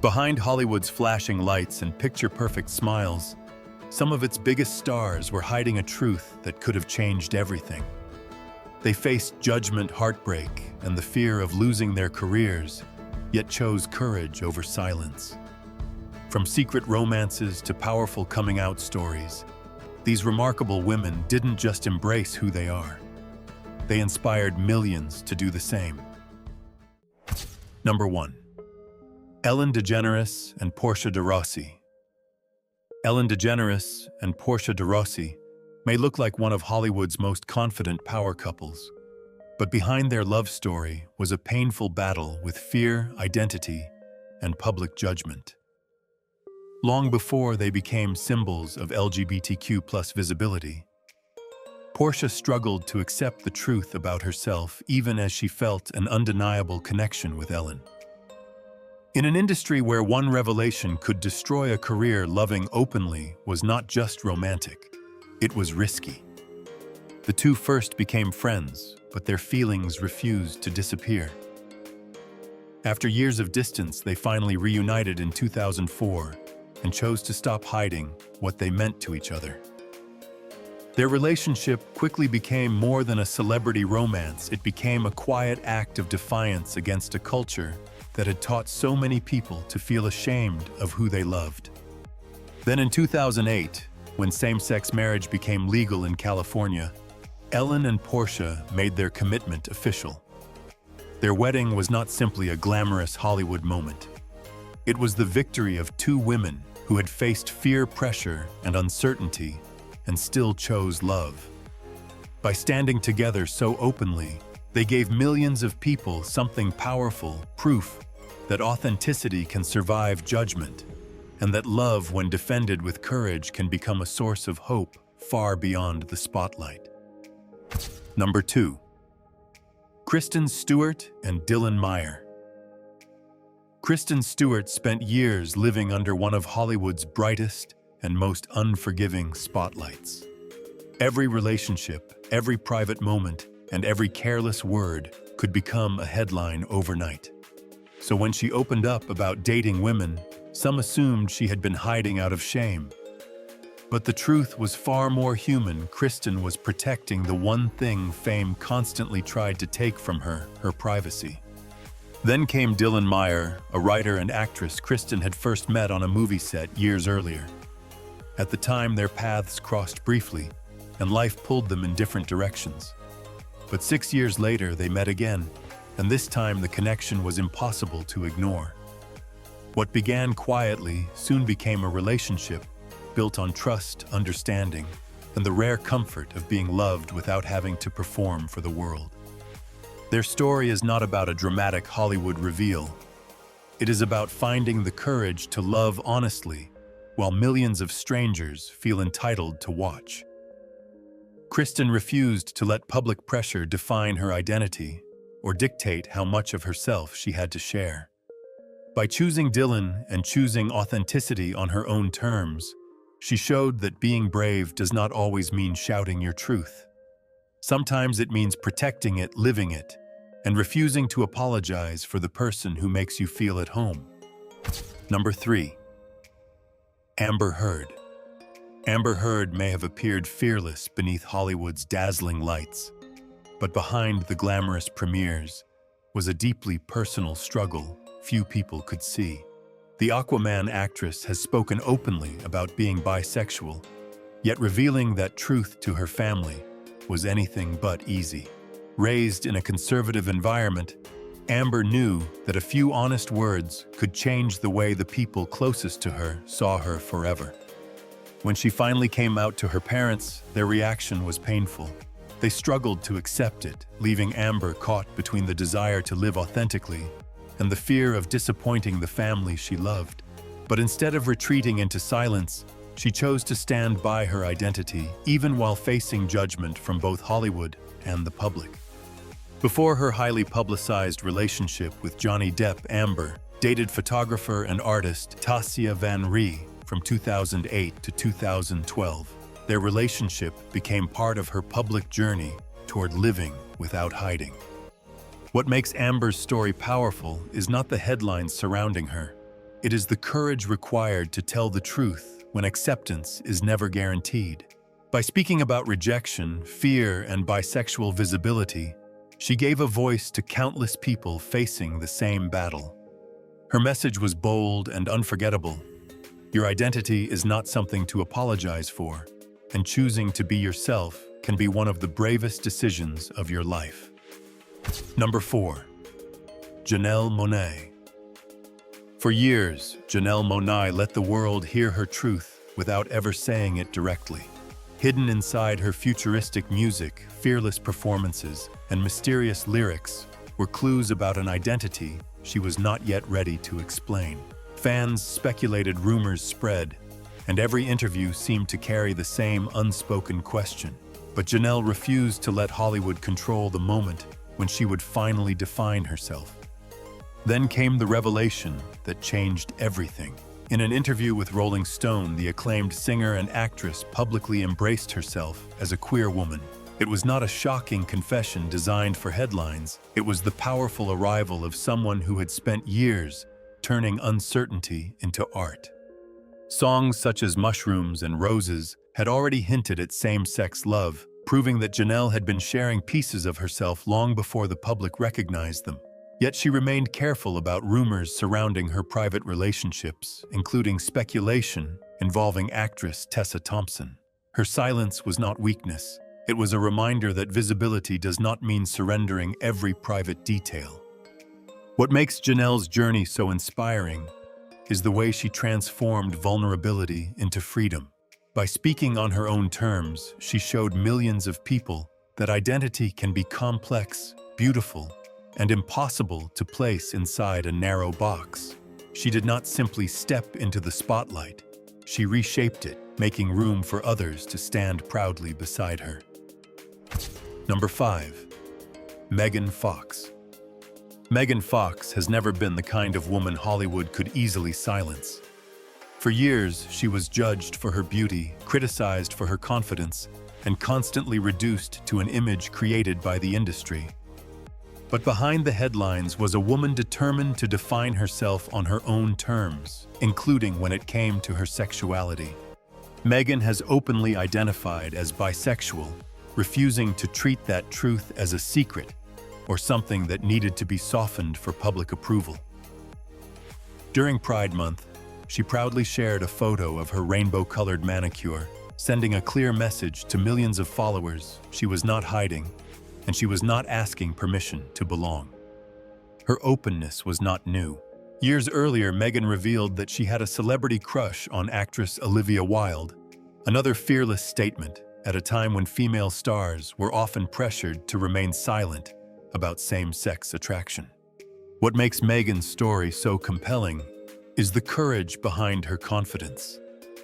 Behind Hollywood's flashing lights and picture-perfect smiles, some of its biggest stars were hiding a truth that could have changed everything. They faced judgment, heartbreak, and the fear of losing their careers, yet chose courage over silence. From secret romances to powerful coming-out stories, these remarkable women didn't just embrace who they are. They inspired millions to do the same. Number 1. Ellen DeGeneres and Portia de Rossi. Ellen DeGeneres and Portia de Rossi may look like one of Hollywood's most confident power couples, but behind their love story was a painful battle with fear, identity, and public judgment. Long before they became symbols of LGBTQ+ visibility, Portia struggled to accept the truth about herself even as she felt an undeniable connection with Ellen. In an industry where one revelation could destroy a career, loving openly was not just romantic, it was risky. The two first became friends, but their feelings refused to disappear. After years of distance, they finally reunited in 2004 and chose to stop hiding what they meant to each other. Their relationship quickly became more than a celebrity romance. It became a quiet act of defiance against a culture that had taught so many people to feel ashamed of who they loved. Then in 2008, when same-sex marriage became legal in California, Ellen and Portia made their commitment official. Their wedding was not simply a glamorous Hollywood moment. It was the victory of two women who had faced fear, pressure, and uncertainty, and still chose love. By standing together so openly, they gave millions of people something powerful, proof that authenticity can survive judgment, and that love, when defended with courage, can become a source of hope far beyond the spotlight. Number 2. Kristen Stewart and Dylan Meyer. Kristen Stewart spent years living under one of Hollywood's brightest and most unforgiving spotlights. Every relationship, every private moment, and every careless word could become a headline overnight. So when she opened up about dating women, some assumed she had been hiding out of shame. But the truth was far more human. Kristen was protecting the one thing fame constantly tried to take from her, her privacy. Then came Dylan Meyer, a writer and actress Kristen had first met on a movie set years earlier. At the time, their paths crossed briefly, and life pulled them in different directions. But 6 years later, they met again, and this time the connection was impossible to ignore. What began quietly soon became a relationship built on trust, understanding, and the rare comfort of being loved without having to perform for the world. Their story is not about a dramatic Hollywood reveal. It is about finding the courage to love honestly, while millions of strangers feel entitled to watch. Kristen refused to let public pressure define her identity or dictate how much of herself she had to share. By choosing Dylan and choosing authenticity on her own terms, she showed that being brave does not always mean shouting your truth. Sometimes it means protecting it, living it, and refusing to apologize for the person who makes you feel at home. Number 3. Amber Heard. Amber Heard may have appeared fearless beneath Hollywood's dazzling lights, but behind the glamorous premieres was a deeply personal struggle few people could see. The Aquaman actress has spoken openly about being bisexual, yet revealing that truth to her family was anything but easy. Raised in a conservative environment, Amber knew that a few honest words could change the way the people closest to her saw her forever. When she finally came out to her parents, their reaction was painful. They struggled to accept it, leaving Amber caught between the desire to live authentically and the fear of disappointing the family she loved. But instead of retreating into silence, she chose to stand by her identity, even while facing judgment from both Hollywood and the public. Before her highly publicized relationship with Johnny Depp, Amber dated photographer and artist Tasia Van Ree from 2008 to 2012. Their relationship became part of her public journey toward living without hiding. What makes Amber's story powerful is not the headlines surrounding her. It is the courage required to tell the truth when acceptance is never guaranteed. By speaking about rejection, fear, and bisexual visibility, she gave a voice to countless people facing the same battle. Her message was bold and unforgettable. Your identity is not something to apologize for, and choosing to be yourself can be one of the bravest decisions of your life. Number 4. Janelle Monáe. For years, Janelle Monáe let the world hear her truth without ever saying it directly. Hidden inside her futuristic music, fearless performances, and mysterious lyrics were clues about an identity she was not yet ready to explain. Fans speculated, rumors spread, and every interview seemed to carry the same unspoken question. But Janelle refused to let Hollywood control the moment when she would finally define herself. Then came the revelation that changed everything. In an interview with Rolling Stone, the acclaimed singer and actress publicly embraced herself as a queer woman. It was not a shocking confession designed for headlines. It was the powerful arrival of someone who had spent years turning uncertainty into art. Songs such as Mushrooms and Roses had already hinted at same-sex love, proving that Janelle had been sharing pieces of herself long before the public recognized them. Yet she remained careful about rumors surrounding her private relationships, including speculation involving actress Tessa Thompson. Her silence was not weakness. It was a reminder that visibility does not mean surrendering every private detail. What makes Janelle's journey so inspiring is the way she transformed vulnerability into freedom. By speaking on her own terms, she showed millions of people that identity can be complex, beautiful, and impossible to place inside a narrow box. She did not simply step into the spotlight. She reshaped it, making room for others to stand proudly beside her. Number 5. Megan Fox. Megan Fox has never been the kind of woman Hollywood could easily silence. For years, she was judged for her beauty, criticized for her confidence, and constantly reduced to an image created by the industry. But behind the headlines was a woman determined to define herself on her own terms, including when it came to her sexuality. Megan has openly identified as bisexual, refusing to treat that truth as a secret or something that needed to be softened for public approval. During Pride Month, she proudly shared a photo of her rainbow-colored manicure, sending a clear message to millions of followers. She was not hiding, and she was not asking permission to belong. Her openness was not new. Years earlier, Megan revealed that she had a celebrity crush on actress Olivia Wilde, another fearless statement at a time when female stars were often pressured to remain silent about same-sex attraction. What makes Megan's story so compelling is the courage behind her confidence.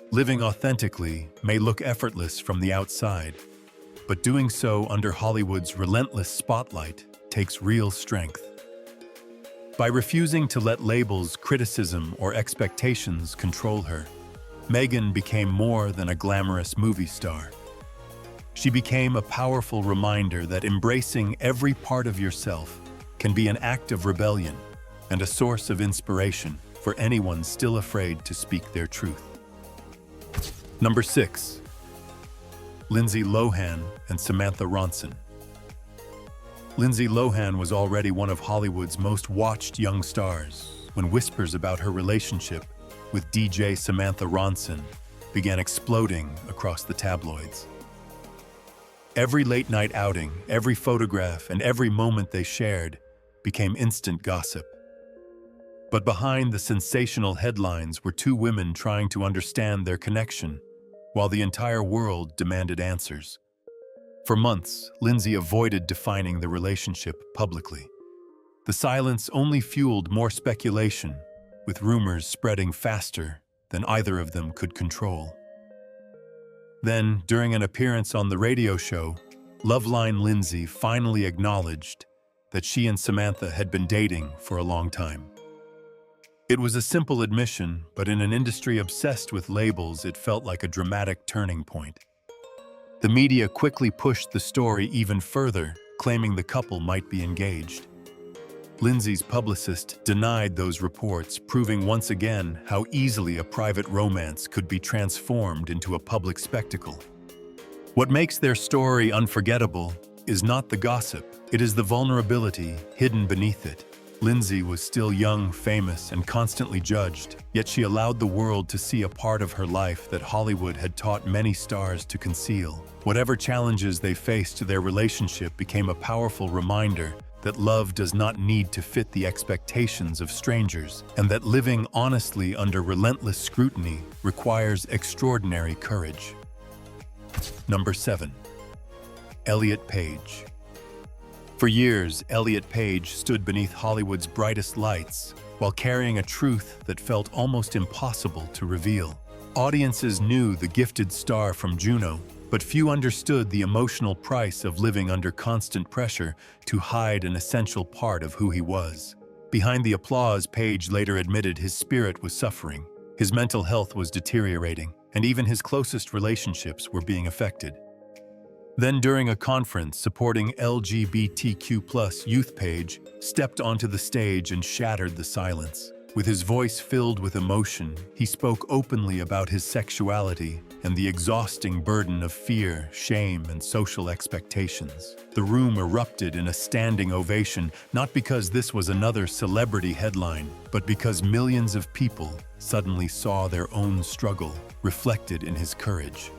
Living authentically may look effortless from the outside, but doing so under Hollywood's relentless spotlight takes real strength. By refusing to let labels, criticism, or expectations control her, Megan became more than a glamorous movie star. She became a powerful reminder that embracing every part of yourself can be an act of rebellion and a source of inspiration for anyone still afraid to speak their truth. Number 6. Lindsay Lohan and Samantha Ronson. Lindsay Lohan was already one of Hollywood's most watched young stars when whispers about her relationship with DJ Samantha Ronson began exploding across the tabloids. Every late-night outing, every photograph, and every moment they shared became instant gossip. But behind the sensational headlines were two women trying to understand their connection, while the entire world demanded answers. For months, Lindsay avoided defining the relationship publicly. The silence only fueled more speculation, with rumors spreading faster than either of them could control. Then, during an appearance on the radio show, Loveline Lindsay finally acknowledged that she and Samantha had been dating for a long time. It was a simple admission, but in an industry obsessed with labels, it felt like a dramatic turning point. The media quickly pushed the story even further, claiming the couple might be engaged. Lindsay's publicist denied those reports, proving once again how easily a private romance could be transformed into a public spectacle. What makes their story unforgettable is not the gossip, it is the vulnerability hidden beneath it. Lindsay was still young, famous, and constantly judged, yet she allowed the world to see a part of her life that Hollywood had taught many stars to conceal. Whatever challenges they faced, their relationship became a powerful reminder that love does not need to fit the expectations of strangers, and that living honestly under relentless scrutiny requires extraordinary courage. Number 7. Elliot Page. For years, Elliot Page stood beneath Hollywood's brightest lights while carrying a truth that felt almost impossible to reveal. Audiences knew the gifted star from Juno, but few understood the emotional price of living under constant pressure to hide an essential part of who he was. Behind the applause, Page later admitted his spirit was suffering, his mental health was deteriorating, and even his closest relationships were being affected. Then, during a conference supporting LGBTQ+ youth, Page stepped onto the stage and shattered the silence. With his voice filled with emotion, he spoke openly about his sexuality and the exhausting burden of fear, shame, and social expectations. The room erupted in a standing ovation, not because this was another celebrity headline, but because millions of people suddenly saw their own struggle reflected in his courage.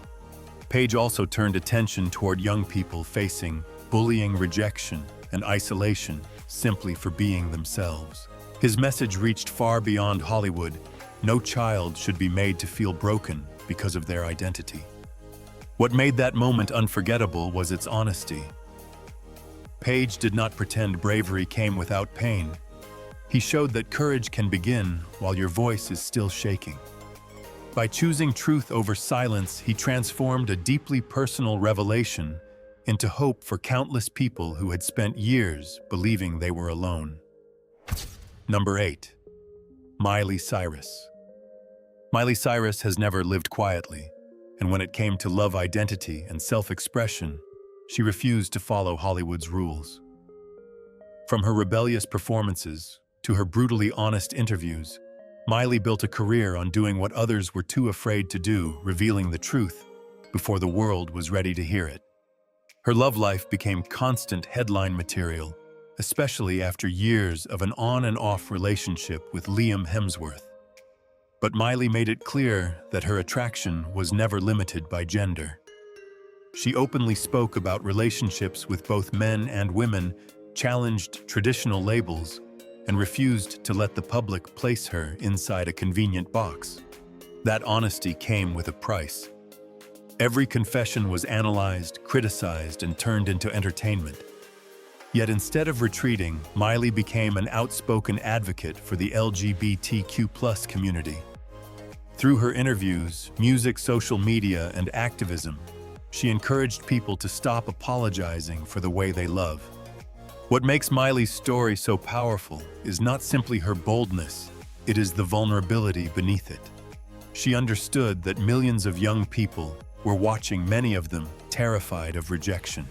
Page also turned attention toward young people facing bullying, rejection, and isolation simply for being themselves. His message reached far beyond Hollywood. No child should be made to feel broken because of their identity. What made that moment unforgettable was its honesty. Page did not pretend bravery came without pain. He showed that courage can begin while your voice is still shaking. By choosing truth over silence, he transformed a deeply personal revelation into hope for countless people who had spent years believing they were alone. Number 8. Miley Cyrus. Miley Cyrus has never lived quietly, and when it came to love identity and self-expression, she refused to follow Hollywood's rules. From her rebellious performances to her brutally honest interviews, Miley built a career on doing what others were too afraid to do, revealing the truth before the world was ready to hear it. Her love life became constant headline material, especially after years of an on and off relationship with Liam Hemsworth. But Miley made it clear that her attraction was never limited by gender. She openly spoke about relationships with both men and women, challenged traditional labels, and refused to let the public place her inside a convenient box. That honesty came with a price. Every confession was analyzed, criticized, and turned into entertainment. Yet instead of retreating, Miley became an outspoken advocate for the LGBTQ+ community. Through her interviews, music, social media, and activism, she encouraged people to stop apologizing for the way they love. What makes Miley's story so powerful is not simply her boldness, it is the vulnerability beneath it. She understood that millions of young people were watching, many of them terrified of rejection.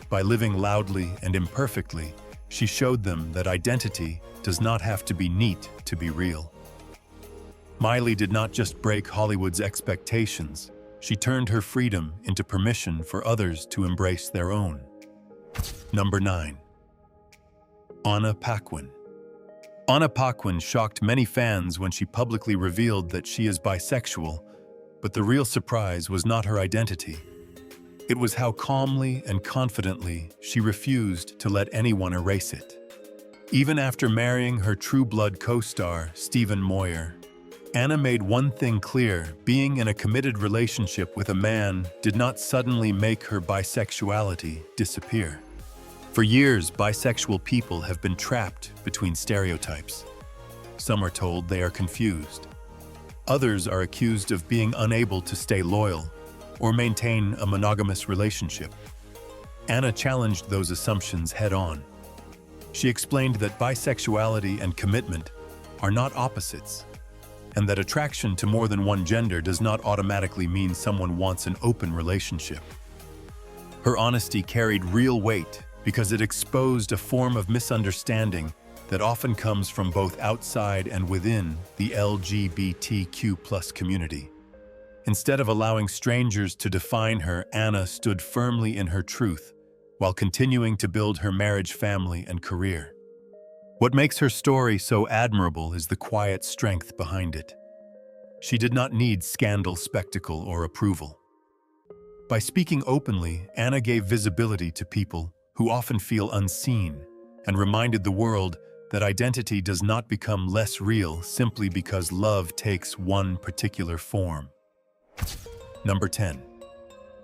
By living loudly and imperfectly, she showed them that identity does not have to be neat to be real. Miley did not just break Hollywood's expectations, she turned her freedom into permission for others to embrace their own. Number 9. Anna Paquin. Anna Paquin shocked many fans when she publicly revealed that she is bisexual, but the real surprise was not her identity. It was how calmly and confidently she refused to let anyone erase it. Even after marrying her True Blood co-star, Stephen Moyer, Anna made one thing clear: being in a committed relationship with a man did not suddenly make her bisexuality disappear. For years, bisexual people have been trapped between stereotypes. Some are told they are confused. Others are accused of being unable to stay loyal or maintain a monogamous relationship. Anna challenged those assumptions head-on. She explained that bisexuality and commitment are not opposites, and that attraction to more than one gender does not automatically mean someone wants an open relationship. Her honesty carried real weight because it exposed a form of misunderstanding that often comes from both outside and within the LGBTQ+ community. Instead of allowing strangers to define her, Anna stood firmly in her truth while continuing to build her marriage, family, and career. What makes her story so admirable is the quiet strength behind it. She did not need scandal, spectacle, or approval. By speaking openly, Anna gave visibility to people who often feel unseen and reminded the world that identity does not become less real simply because love takes one particular form. Number 10.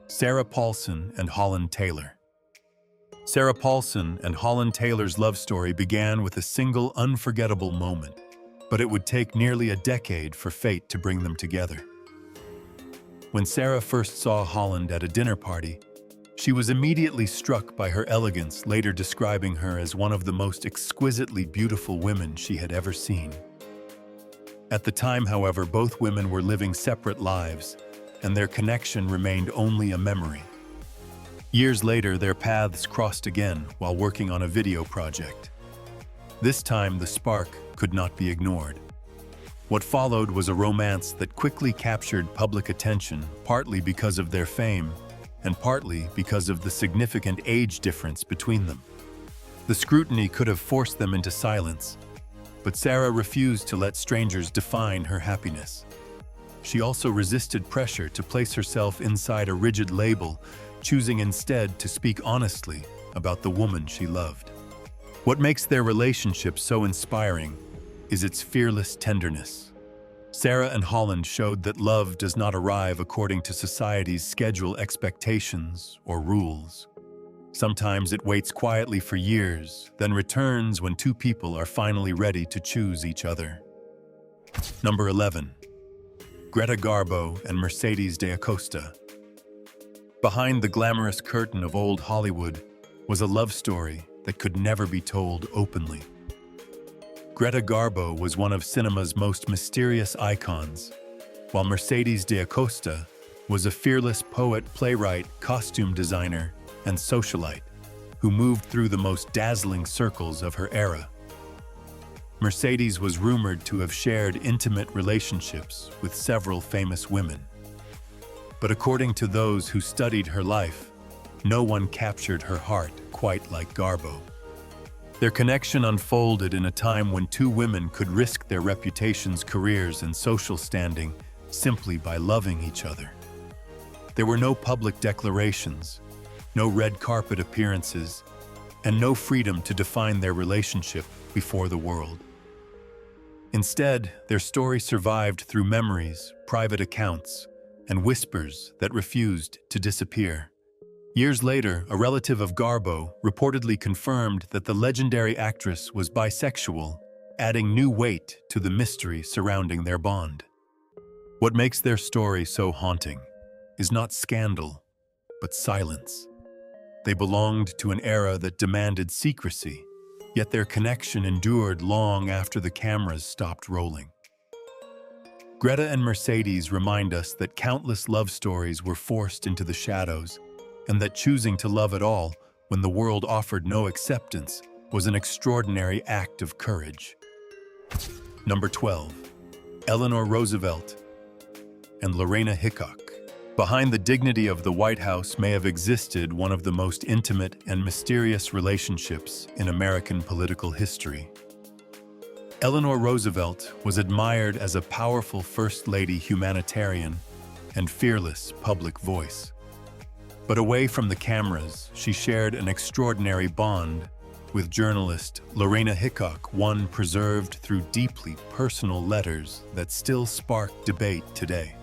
Sarah Paulson and Holland Taylor. Sarah Paulson and Holland Taylor's love story began with a single unforgettable moment, but it would take nearly a decade for fate to bring them together. When Sarah first saw Holland at a dinner party, she was immediately struck by her elegance, later describing her as one of the most exquisitely beautiful women she had ever seen. At the time, however, both women were living separate lives, and their connection remained only a memory. Years later, their paths crossed again while working on a video project. This time, the spark could not be ignored. What followed was a romance that quickly captured public attention, partly because of their fame, and partly because of the significant age difference between them. The scrutiny could have forced them into silence, but Sarah refused to let strangers define her happiness. She also resisted pressure to place herself inside a rigid label, choosing instead to speak honestly about the woman she loved. What makes their relationship so inspiring is its fearless tenderness. Sarah and Holland showed that love does not arrive according to society's schedule, expectations, or rules. Sometimes it waits quietly for years, then returns when two people are finally ready to choose each other. Number 11. Greta Garbo and Mercedes de Acosta. Behind the glamorous curtain of old Hollywood was a love story that could never be told openly. Greta Garbo was one of cinema's most mysterious icons, while Mercedes de Acosta was a fearless poet, playwright, costume designer, and socialite who moved through the most dazzling circles of her era. Mercedes was rumored to have shared intimate relationships with several famous women. But according to those who studied her life, no one captured her heart quite like Garbo. Their connection unfolded in a time when two women could risk their reputations, careers, and social standing simply by loving each other. There were no public declarations, no red carpet appearances, and no freedom to define their relationship before the world. Instead, their story survived through memories, private accounts, and whispers that refused to disappear. Years later, a relative of Garbo reportedly confirmed that the legendary actress was bisexual, adding new weight to the mystery surrounding their bond. What makes their story so haunting is not scandal, but silence. They belonged to an era that demanded secrecy, yet their connection endured long after the cameras stopped rolling. Greta and Mercedes remind us that countless love stories were forced into the shadows, and that choosing to love at all when the world offered no acceptance was an extraordinary act of courage. Number 12. Eleanor Roosevelt and Lorena Hickok. Behind the dignity of the White House may have existed one of the most intimate and mysterious relationships in American political history. Eleanor Roosevelt was admired as a powerful First Lady, humanitarian, and fearless public voice. But away from the cameras, she shared an extraordinary bond with journalist Lorena Hickok, one preserved through deeply personal letters that still spark debate today.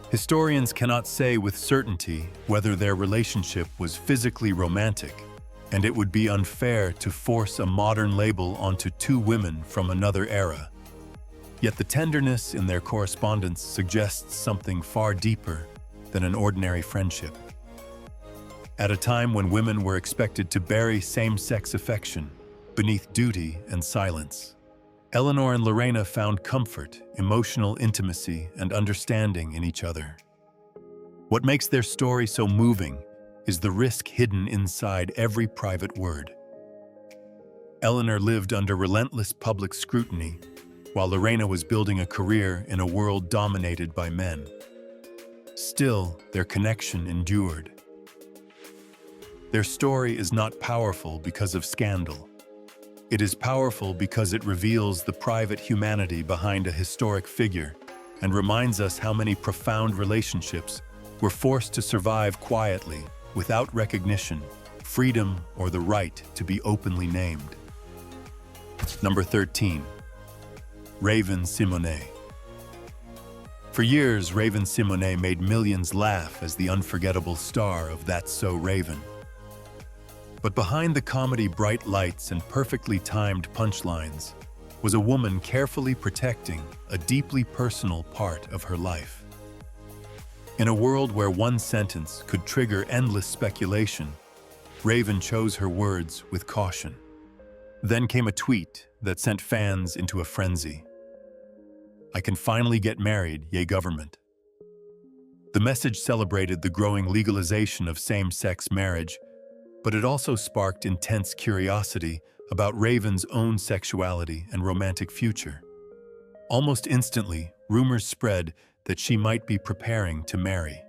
Historians cannot say with certainty whether their relationship was physically romantic, and it would be unfair to force a modern label onto two women from another era. Yet the tenderness in their correspondence suggests something far deeper than an ordinary friendship. At a time when women were expected to bury same-sex affection beneath duty and silence, Eleanor and Lorena found comfort, emotional intimacy, and understanding in each other. What makes their story so moving is the risk hidden inside every private word. Eleanor lived under relentless public scrutiny, while Lorena was building a career in a world dominated by men. Still, their connection endured. Their story is not powerful because of scandal. It is powerful because it reveals the private humanity behind a historic figure and reminds us how many profound relationships were forced to survive quietly, without recognition, freedom, or the right to be openly named. Number 13. Raven-Symoné. For years, Raven-Symoné made millions laugh as the unforgettable star of That's So Raven. But behind the comedy bright lights and perfectly timed punchlines was a woman carefully protecting a deeply personal part of her life. In a world where one sentence could trigger endless speculation, Raven chose her words with caution. Then came a tweet that sent fans into a frenzy. "I can finally get married, yay government." The message celebrated the growing legalization of same-sex marriage, but it also sparked intense curiosity about Raven's own sexuality and romantic future. Almost instantly, rumors spread that she might be preparing to marry.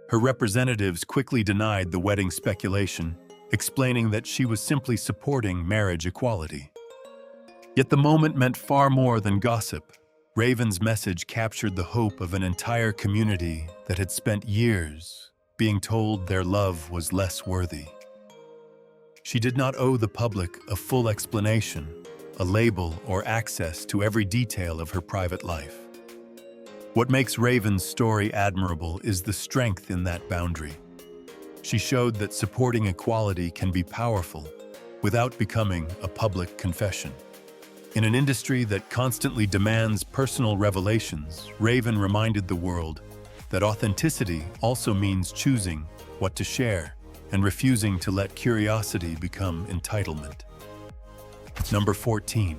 Her representatives quickly denied the wedding speculation, explaining that she was simply supporting marriage equality. Yet the moment meant far more than gossip. Raven's message captured the hope of an entire community that had spent years being told their love was less worthy. She did not owe the public a full explanation, a label, or access to every detail of her private life. What makes Raven's story admirable is the strength in that boundary. She showed that supporting equality can be powerful without becoming a public confession. In an industry that constantly demands personal revelations, Raven reminded the world that authenticity also means choosing what to share and refusing to let curiosity become entitlement. Number 14.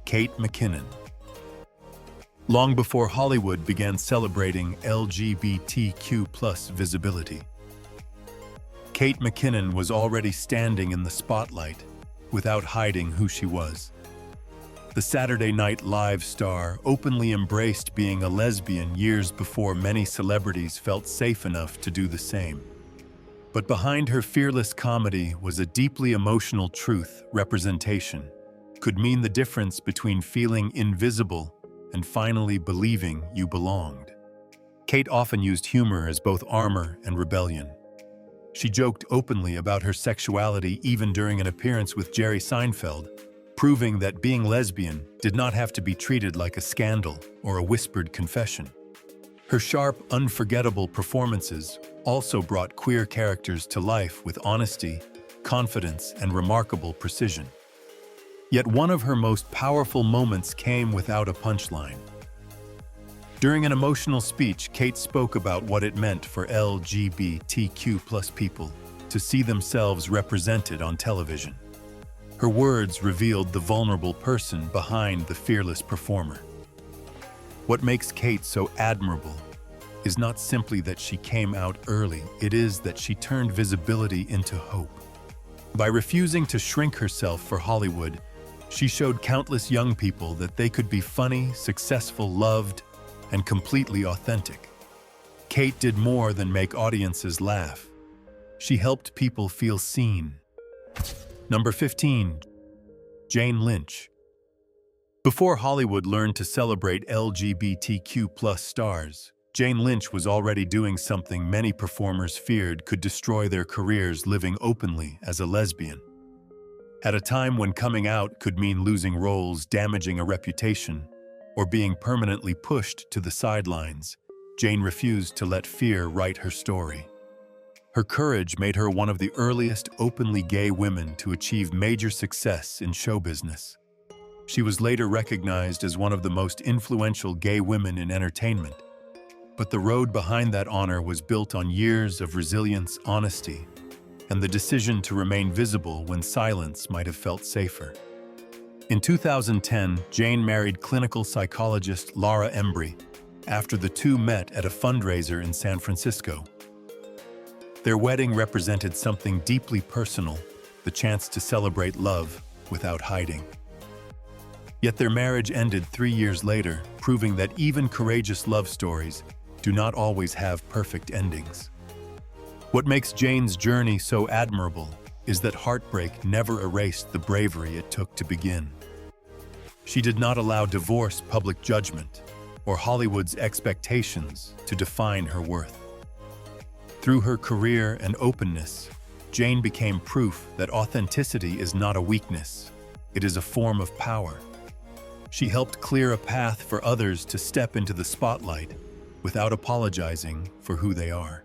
Kate McKinnon. Long before Hollywood began celebrating LGBTQ+ visibility, Kate McKinnon was already standing in the spotlight without hiding who she was. The Saturday Night Live star openly embraced being a lesbian years before many celebrities felt safe enough to do the same. But behind her fearless comedy was a deeply emotional truth. Representation could mean the difference between feeling invisible and finally believing you belonged. Kate often used humor as both armor and rebellion. She joked openly about her sexuality even during an appearance with Jerry Seinfeld, proving that being lesbian did not have to be treated like a scandal or a whispered confession. Her sharp, unforgettable performances also brought queer characters to life with honesty, confidence, and remarkable precision. Yet one of her most powerful moments came without a punchline. During an emotional speech, Kate spoke about what it meant for LGBTQ+ people to see themselves represented on television. Her words revealed the vulnerable person behind the fearless performer. What makes Kate so admirable is not simply that she came out early, it is that she turned visibility into hope. By refusing to shrink herself for Hollywood, she showed countless young people that they could be funny, successful, loved, and completely authentic. Kate did more than make audiences laugh. She helped people feel seen. Number 15. Jane Lynch. Before Hollywood learned to celebrate LGBTQ+ stars, Jane Lynch was already doing something many performers feared could destroy their careers: living openly as a lesbian. At a time when coming out could mean losing roles, damaging a reputation, or being permanently pushed to the sidelines, Jane refused to let fear write her story. Her courage made her one of the earliest openly gay women to achieve major success in show business. She was later recognized as one of the most influential gay women in entertainment. But the road behind that honor was built on years of resilience, honesty, and the decision to remain visible when silence might have felt safer. In 2010, Jane married clinical psychologist Laura Embry after the two met at a fundraiser in San Francisco. Their wedding represented something deeply personal, the chance to celebrate love without hiding. Yet their marriage ended 3 years later, proving that even courageous love stories do not always have perfect endings. What makes Jane's journey so admirable is that heartbreak never erased the bravery it took to begin. She did not allow divorce, public judgment, or Hollywood's expectations to define her worth. Through her career and openness, Jane became proof that authenticity is not a weakness, it is a form of power. She helped clear a path for others to step into the spotlight without apologizing for who they are.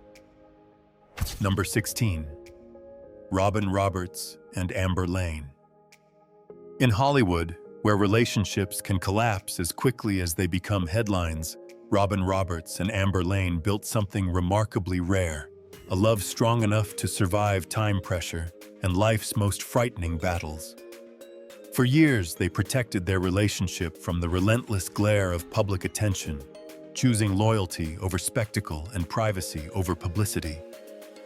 Number 16. Robin Roberts and Amber Lane. In Hollywood, where relationships can collapse as quickly as they become headlines, Robin Roberts and Amber Lane built something remarkably rare, a love strong enough to survive time pressure and life's most frightening battles. For years, they protected their relationship from the relentless glare of public attention, choosing loyalty over spectacle and privacy over publicity.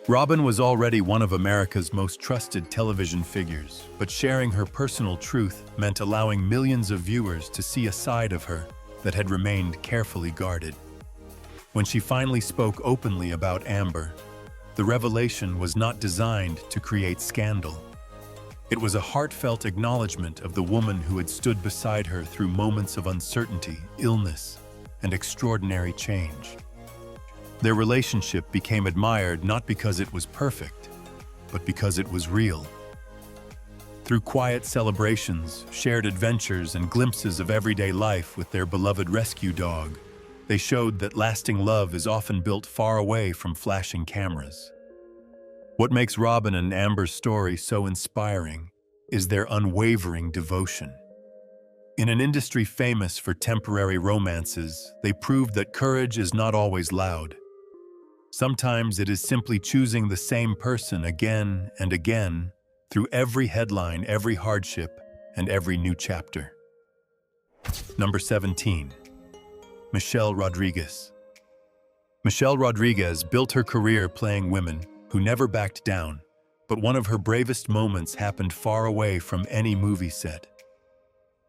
Robin was already one of America's most trusted television figures, but sharing her personal truth meant allowing millions of viewers to see a side of her that had remained carefully guarded. When she finally spoke openly about Amber, the revelation was not designed to create scandal. It was a heartfelt acknowledgement of the woman who had stood beside her through moments of uncertainty, illness, and extraordinary change. Their relationship became admired not because it was perfect, but because it was real. Through quiet celebrations, shared adventures, and glimpses of everyday life with their beloved rescue dog, they showed that lasting love is often built far away from flashing cameras. What makes Robin and Amber's story so inspiring is their unwavering devotion. In an industry famous for temporary romances, they proved that courage is not always loud. Sometimes it is simply choosing the same person again and again through every headline, every hardship, and every new chapter. Number 17. Michelle Rodriguez. Michelle Rodriguez built her career playing women who never backed down, but one of her bravest moments happened far away from any movie set.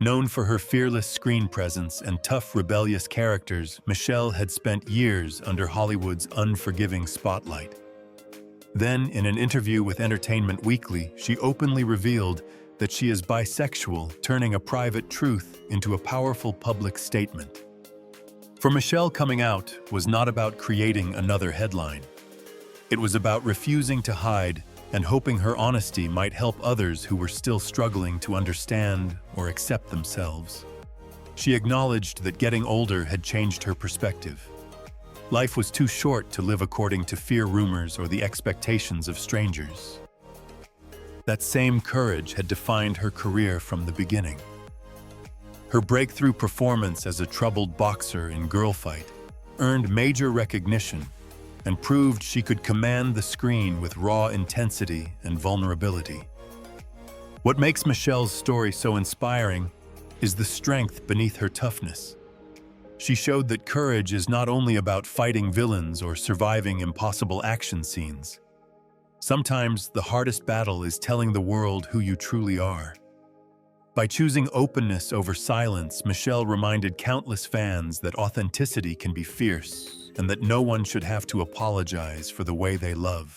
Known for her fearless screen presence and tough, rebellious characters, Michelle had spent years under Hollywood's unforgiving spotlight. Then, in an interview with Entertainment Weekly, she openly revealed that she is bisexual, turning a private truth into a powerful public statement. For Michelle, coming out was not about creating another headline. It was about refusing to hide and hoping her honesty might help others who were still struggling to understand or accept themselves. She acknowledged that getting older had changed her perspective. Life was too short to live according to fear, rumors, or the expectations of strangers. That same courage had defined her career from the beginning. Her breakthrough performance as a troubled boxer in Girl Fight earned major recognition and proved she could command the screen with raw intensity and vulnerability. What makes Michelle's story so inspiring is the strength beneath her toughness. She showed that courage is not only about fighting villains or surviving impossible action scenes. Sometimes the hardest battle is telling the world who you truly are. By choosing openness over silence, Michelle reminded countless fans that authenticity can be fierce and that no one should have to apologize for the way they love.